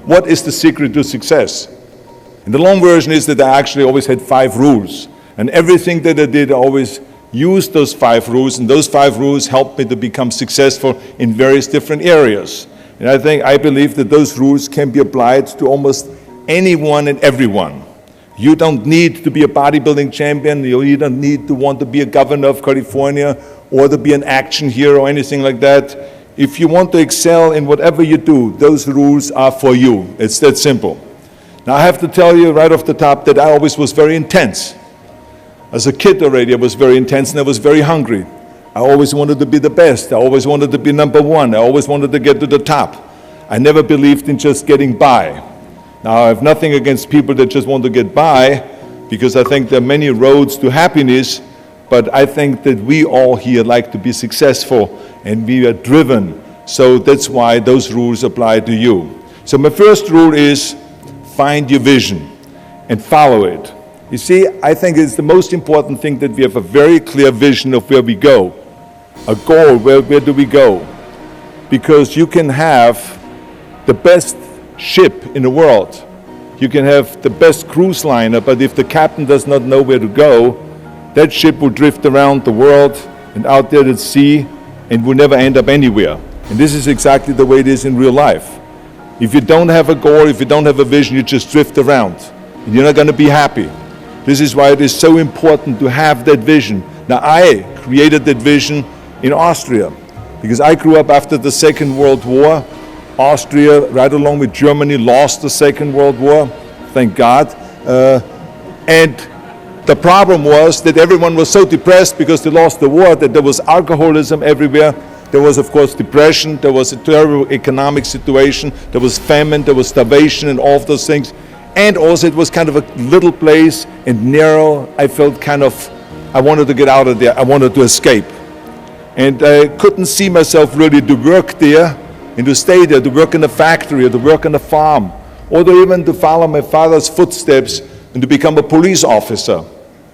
What is the secret to success? And the long version is that I actually always had 5 rules. And everything that I did, I always used those 5 rules, and those 5 rules helped me to become successful in various different areas. And I believe that those rules can be applied to almost anyone and everyone. You don't need to be a bodybuilding champion, you don't need to want to be a governor of California or to be an action hero or anything like that. If you want to excel in whatever you do, those rules are for you. It's that simple. Now I have to tell you right off the top that I always was very intense. As a kid already, I was very intense and I was very hungry. I always wanted to be the best. I always wanted to be number 1. I always wanted to get to the top. I never believed in just getting by. Now, I have nothing against people that just want to get by, because I think there are many roads to happiness, but I think that we all here like to be successful and we are driven. So that's why those rules apply to you. So my first rule is find your vision and follow it. You see, I think it's the most important thing that we have a very clear vision of where we go, a goal, where do we go? Because you can have the best ship in the world, you can have the best cruise liner, but if the captain does not know where to go, that ship will drift around the world and out there at sea and will never end up anywhere. And this is exactly the way it is in real life. If you don't have a goal, if you don't have a vision, you just drift around and you're not going to be happy. This is why it is so important to have that vision. Now, I created that vision in Austria because I grew up after the Second World War. Austria, right along with Germany, lost the Second World War, thank God. And the problem was that everyone was so depressed because they lost the war that there was alcoholism everywhere. There was, of course, depression. There was a terrible economic situation. There was famine. There was starvation and all of those things. And also it was kind of a little place and narrow. I felt I wanted to get out of there. I wanted to escape. And I couldn't see myself really to work there and to stay there, to work in a factory or to work on a farm, or to even to follow my father's footsteps and to become a police officer.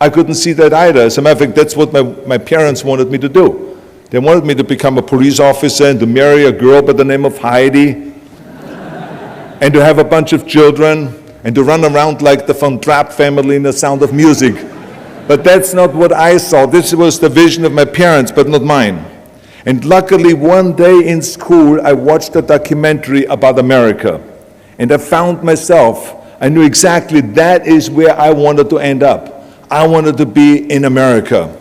I couldn't see that either. As a matter of fact, that's what my parents wanted me to do. They wanted me to become a police officer and to marry a girl by the name of Heidi and to have a bunch of children and to run around like the Von Trapp family in The Sound of Music. But that's not what I saw. This was the vision of my parents, but not mine. And luckily, one day in school, I watched a documentary about America. And I found myself, I knew exactly that is where I wanted to end up. I wanted to be in America.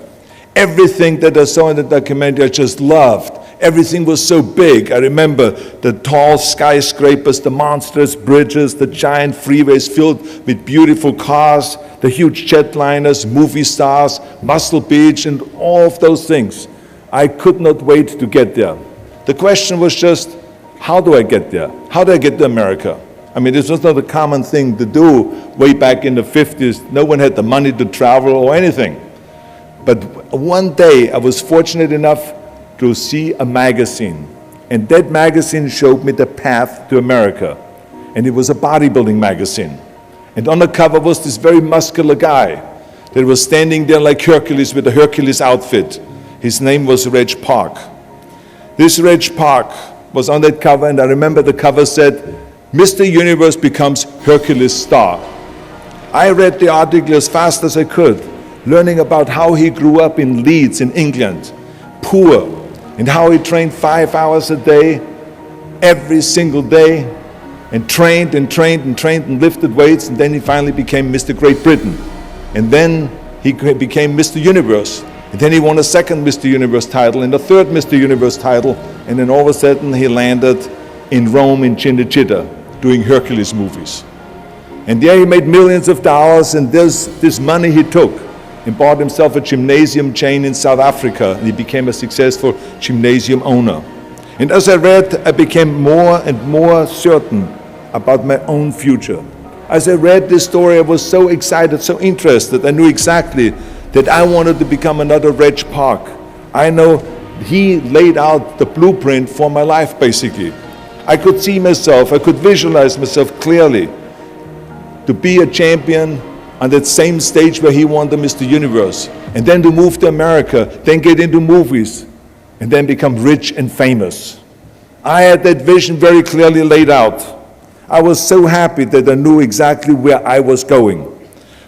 Everything that I saw in the documentary, I just loved. Everything was so big. I remember the tall skyscrapers, the monstrous bridges, the giant freeways filled with beautiful cars, the huge jetliners, movie stars, Muscle Beach, and all of those things. I could not wait to get there. The question was just, how do I get there? How do I get to America? I mean, this was not a common thing to do way back in the 50s. No one had the money to travel or anything. But one day I was fortunate enough to see a magazine. And that magazine showed me the path to America. And it was a bodybuilding magazine. And on the cover was this very muscular guy that was standing there like Hercules with a Hercules outfit. His name was Reg Park. This Reg Park was on that cover, and I remember the cover said, Mr. Universe becomes Hercules star. I read the article as fast as I could, learning about how he grew up in Leeds in England, poor, and how he trained 5 hours a day, every single day, and trained and trained and trained and lifted weights, and then he finally became Mr. Great Britain. And then he became Mr. Universe. And then he won a second Mr. Universe title and a third Mr. Universe title, and then all of a sudden he landed in Rome in Cinecittà doing Hercules movies. And there he made millions of dollars, and this money he took and bought himself a gymnasium chain in South Africa, and he became a successful gymnasium owner. And as I read, I became more and more certain about my own future. As I read this story, I was so excited, so interested. I knew exactly that I wanted to become another Reg Park. I know he laid out the blueprint for my life, basically. I could see myself, I could visualize myself clearly to be a champion on that same stage where he won the Mr. Universe, and then to move to America, then get into movies, and then become rich and famous. I had that vision very clearly laid out. I was so happy that I knew exactly where I was going.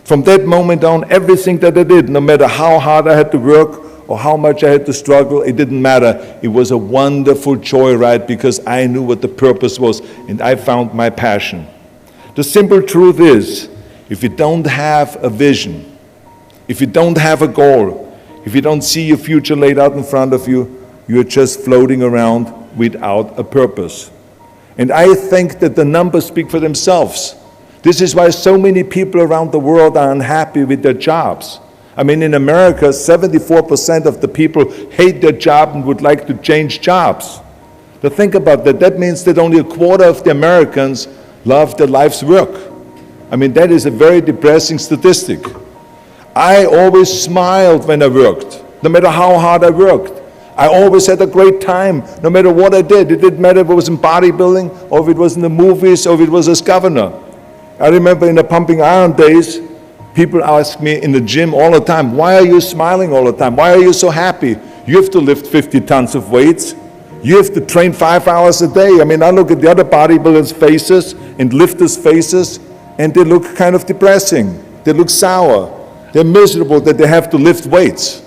From that moment on, everything that I did, no matter how hard I had to work or how much I had to struggle, it didn't matter. It was a wonderful joyride because I knew what the purpose was and I found my passion. The simple truth is, if you don't have a vision, if you don't have a goal, if you don't see your future laid out in front of you, you're just floating around without a purpose. And I think that the numbers speak for themselves. This is why so many people around the world are unhappy with their jobs. I mean, in America, 74% of the people hate their job and would like to change jobs. Now think about that. That means that only a quarter of the Americans love their life's work. I mean, that is a very depressing statistic. I always smiled when I worked, no matter how hard I worked. I always had a great time, no matter what I did. It didn't matter if it was in bodybuilding, or if it was in the movies, or if it was as governor. I remember in the pumping iron days, people ask me in the gym all the time, why are you smiling all the time? Why are you so happy? You have to lift 50 tons of weights. You have to train 5 hours a day. I mean, I look at the other bodybuilders' faces and lifters' faces, and they look kind of depressing. They look sour. They're miserable that they have to lift weights.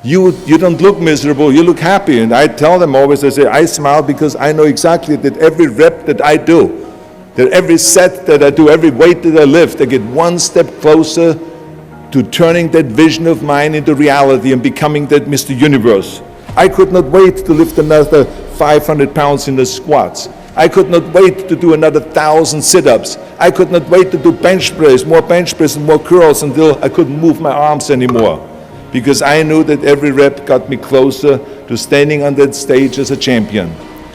You don't look miserable, you look happy. And I tell them always, I say, I smile because I know exactly that every rep that I do, that every set that I do, every weight that I lift, I get one step closer to turning that vision of mine into reality and becoming that Mr. Universe. I could not wait to lift another 500 pounds in the squats. I could not wait to do another 1,000 sit-ups. I could not wait to do bench press and more curls until I couldn't move my arms anymore. Because I knew that every rep got me closer to standing on that stage as a champion.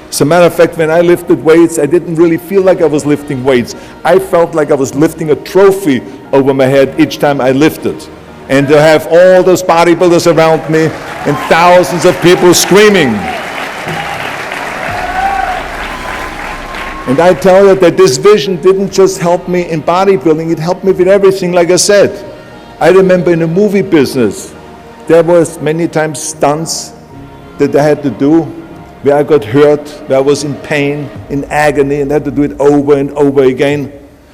As a matter of fact, when I lifted weights, I didn't really feel like I was lifting weights. I felt like I was lifting a trophy over my head each time I lifted. And to have all those bodybuilders around me and thousands of people screaming. And I tell you that this vision didn't just help me in bodybuilding, it helped me with everything, like I said. I remember in the movie business, there was many times stunts that I had to do where I got hurt, where I was in pain, in agony, and had to do it over and over again.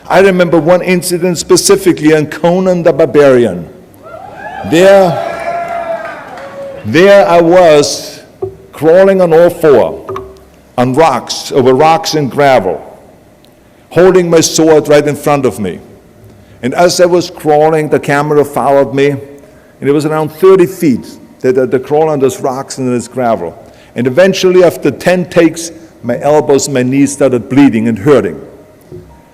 I remember one incident specifically on Conan the Barbarian. There I was crawling on all four, on rocks, over rocks and gravel, holding my sword right in front of me. And as I was crawling, the camera followed me, and it was around 30 feet that I crawl on those rocks and this gravel. And eventually, after 10 takes, my elbows and my knees started bleeding and hurting.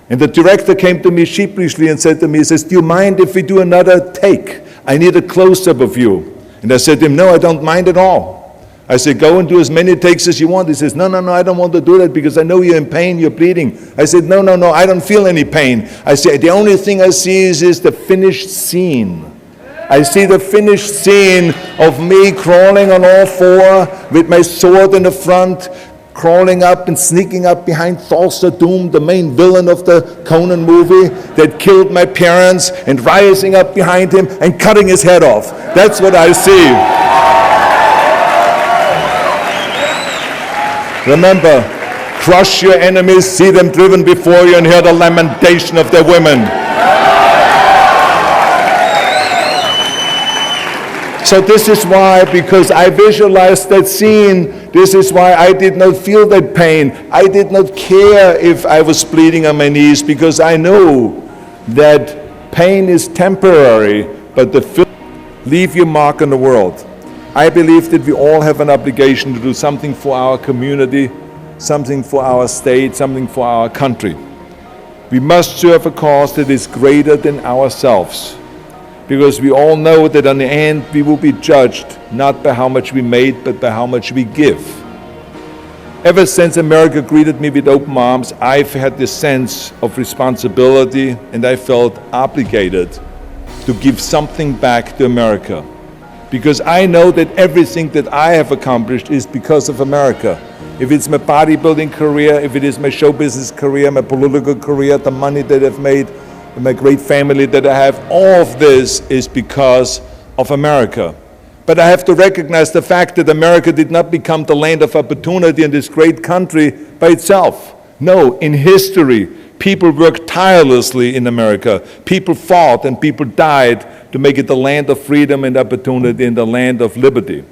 And the director came to me sheepishly and said to me, he says, do you mind if we do another take? I need a close-up of you. And I said to him, no, I don't mind at all. I said, go and do as many takes as you want. He says, no, I don't want to do that because I know you're in pain, you're bleeding. I said, no, I don't feel any pain. I said, the only thing I see is the finished scene. I see the finished scene of me crawling on all four with my sword in the front, crawling up and sneaking up behind Thulsa Doom, the main villain of the Conan movie that killed my parents, and rising up behind him and cutting his head off. That's what I see. Remember, crush your enemies, see them driven before you, and hear the lamentation of their women. So this is why, because I visualized that scene, this is why I did not feel that pain. I did not care if I was bleeding on my knees, because I knew that pain is temporary, but leave your mark on the world. I believe that we all have an obligation to do something for our community, something for our state, something for our country. We must serve a cause that is greater than ourselves. Because we all know that in the end we will be judged not by how much we made, but by how much we give. Ever since America greeted me with open arms, I've had this sense of responsibility, and I felt obligated to give something back to America. Because I know that everything that I have accomplished is because of America. If it's my bodybuilding career, if it is my show business career, my political career, the money that I've made, my great family that I have, all of this is because of America. But I have to recognize the fact that America did not become the land of opportunity in this great country by itself. No, in history, people worked tirelessly in America. People fought and people died to make it the land of freedom and opportunity and the land of liberty.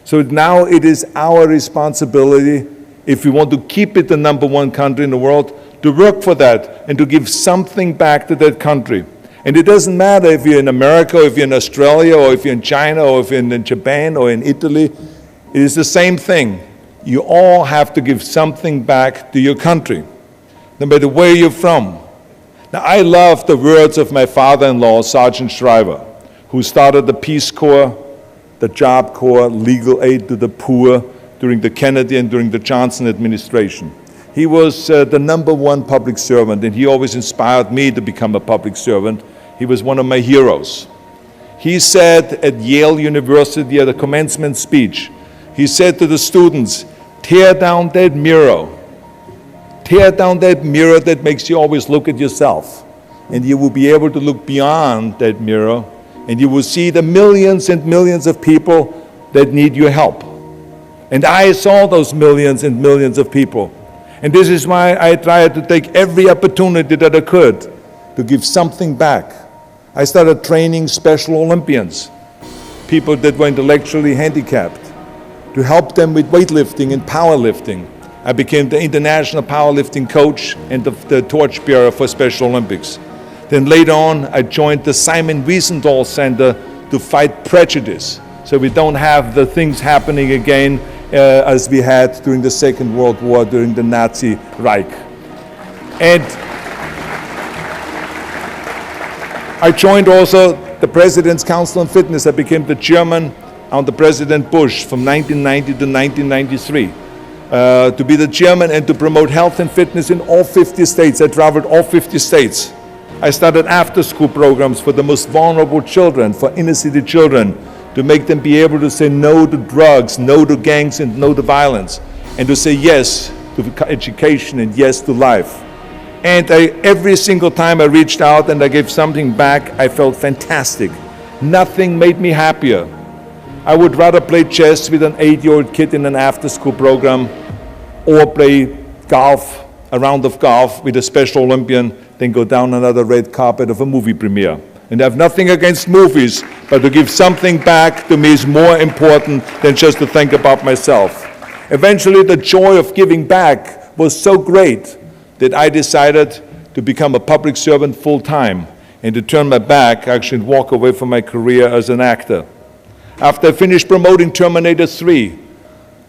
So now it is our responsibility, if we want to keep it the number one country in the world, to work for that and to give something back to that country. And it doesn't matter if you're in America, or if you're in Australia, or if you're in China, or if you're in Japan, or in Italy. It is the same thing. You all have to give something back to your country, no matter where you're from. Now, I love the words of my father-in-law, Sergeant Shriver, who started the Peace Corps, the Job Corps, legal aid to the poor during the Kennedy and during the Johnson administration. He was the number one public servant, and he always inspired me to become a public servant. He was one of my heroes. He said at Yale University at a commencement speech, he said to the students, tear down that mirror. Tear down that mirror that makes you always look at yourself. And you will be able to look beyond that mirror, and you will see the millions and millions of people that need your help. And I saw those millions and millions of people. And this is why I tried to take every opportunity that I could to give something back. I started training Special Olympians, people that were intellectually handicapped, to help them with weightlifting and powerlifting. I became the international powerlifting coach and the torchbearer for Special Olympics. Then later on, I joined the Simon Wiesenthal Center to fight prejudice, so we don't have the things happening again as we had during the Second World War, during the Nazi Reich. And I joined also the President's Council on Fitness. I became the chairman under President Bush from 1990 to 1993. To be the chairman and to promote health and fitness in all 50 states. I traveled all 50 states. I started after-school programs for the most vulnerable children, for inner-city children, to make them be able to say no to drugs, no to gangs, and no to violence, and to say yes to education and yes to life. And every single time I reached out and I gave something back, I felt fantastic. Nothing made me happier. I would rather play chess with an 8-year-old kid in an after-school program or play golf, a round of golf with a Special Olympian than go down another red carpet of a movie premiere. And I have nothing against movies, but to give something back to me is more important than just to think about myself. Eventually, the joy of giving back was so great that I decided to become a public servant full-time and to turn my back, actually, and walk away from my career as an actor. After I finished promoting Terminator 3,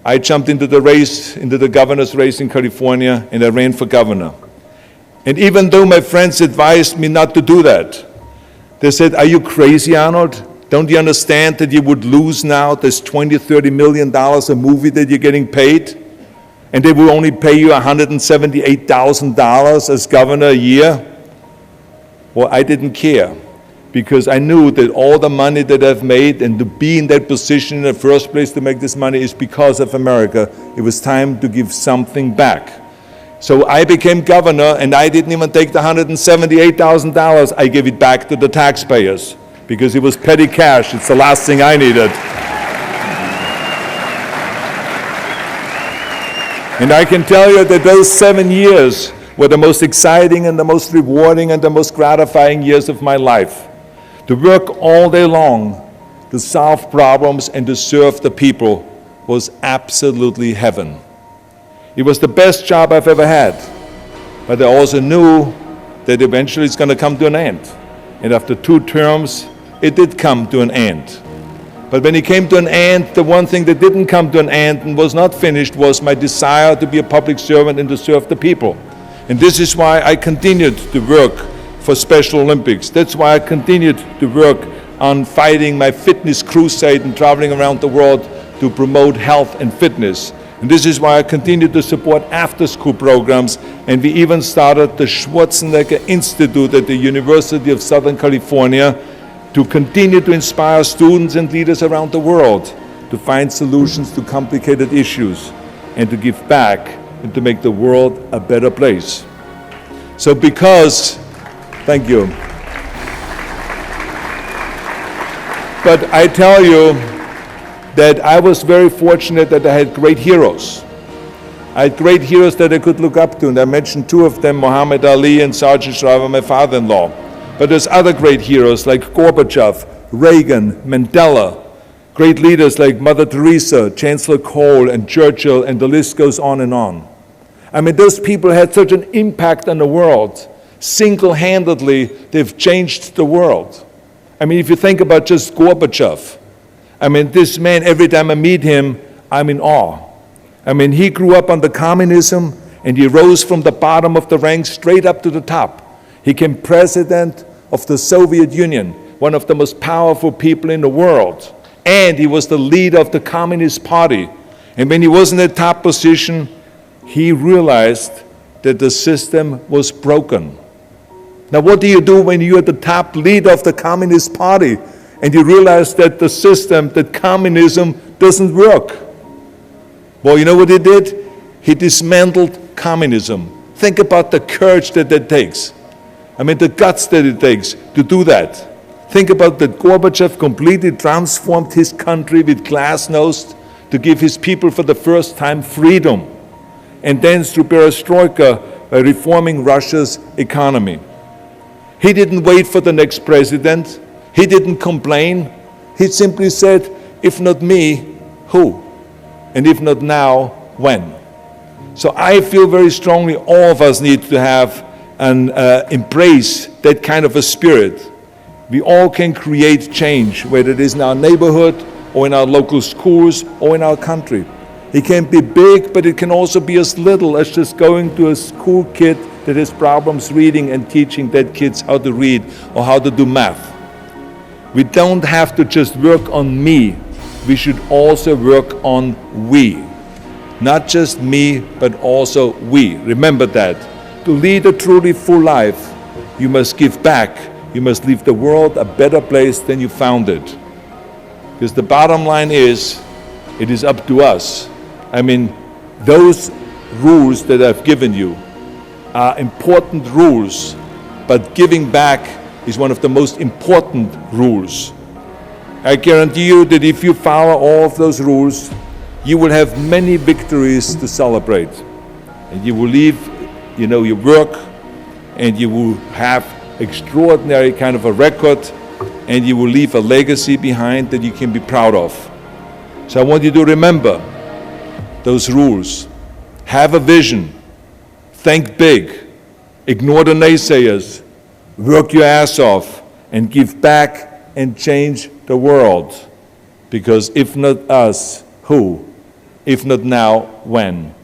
I jumped into the race, into the governor's race in California, and I ran for governor. And even though my friends advised me not to do that, they said, "Are you crazy, Arnold? Don't you understand that you would lose now this $20, $30 million a movie that you're getting paid? And they will only pay you $178,000 as governor a year?" Well, I didn't care, because I knew that all the money that I've made and to be in that position in the first place to make this money is because of America. It was time to give something back. So I became governor, and I didn't even take the $178,000. I gave it back to the taxpayers because it was petty cash. It's the last thing I needed. And I can tell you that those 7 years were the most exciting and the most rewarding and the most gratifying years of my life. To work all day long, to solve problems and to serve the people was absolutely heaven. It was the best job I've ever had, but I also knew that eventually it's going to come to an end. And after 2 terms, it did come to an end. But when it came to an end, the one thing that didn't come to an end and was not finished was my desire to be a public servant and to serve the people. And this is why I continued to work for Special Olympics. That's why I continued to work on fighting my fitness crusade and traveling around the world to promote health and fitness. And this is why I continue to support after-school programs, and we even started the Schwarzenegger Institute at the University of Southern California to continue to inspire students and leaders around the world to find solutions to complicated issues and to give back and to make the world a better place. So thank you. But I tell you, that I was very fortunate that I had great heroes. I had great heroes that I could look up to, and I mentioned two of them, Muhammad Ali and Sergeant Shriver, my father-in-law. But there's other great heroes like Gorbachev, Reagan, Mandela, great leaders like Mother Teresa, Chancellor Kohl, and Churchill, and the list goes on and on. I mean, those people had such an impact on the world. Single-handedly, they've changed the world. I mean, if you think about just Gorbachev, I mean, this man, every time I meet him, I'm in awe. I mean, he grew up under communism, and he rose from the bottom of the ranks straight up to the top. He became president of the Soviet Union, one of the most powerful people in the world. And he was the leader of the Communist Party. And when he was in the top position, he realized that the system was broken. Now, what do you do when you're the top leader of the Communist Party and you realize that the system, that communism, doesn't work? Well, you know what he did? He dismantled communism. Think about the courage that takes. I mean, the guts that it takes to do that. Think about that Gorbachev completely transformed his country with glasnost to give his people for the first time freedom. And then through perestroika, by reforming Russia's economy. He didn't wait for the next president. He didn't complain. He simply said, if not me, who? And if not now, when? So I feel very strongly all of us need to have and embrace that kind of a spirit. We all can create change, whether it is in our neighborhood or in our local schools or in our country. It can be big, but it can also be as little as just going to a school kid that has problems reading and teaching that kids how to read or how to do math. We don't have to just work on me. We should also work on we. Not just me, but also we. Remember that. To lead a truly full life, you must give back. You must leave the world a better place than you found it. Because the bottom line is, it is up to us. I mean, those rules that I've given you are important rules, but giving back is one of the most important rules. I guarantee you that if you follow all of those rules, you will have many victories to celebrate. And you will leave, your work, and you will have extraordinary kind of a record, and you will leave a legacy behind that you can be proud of. So I want you to remember those rules. Have a vision. Think big. Ignore the naysayers. Work your ass off and give back and change the world. Because if not us, who? If not now, when?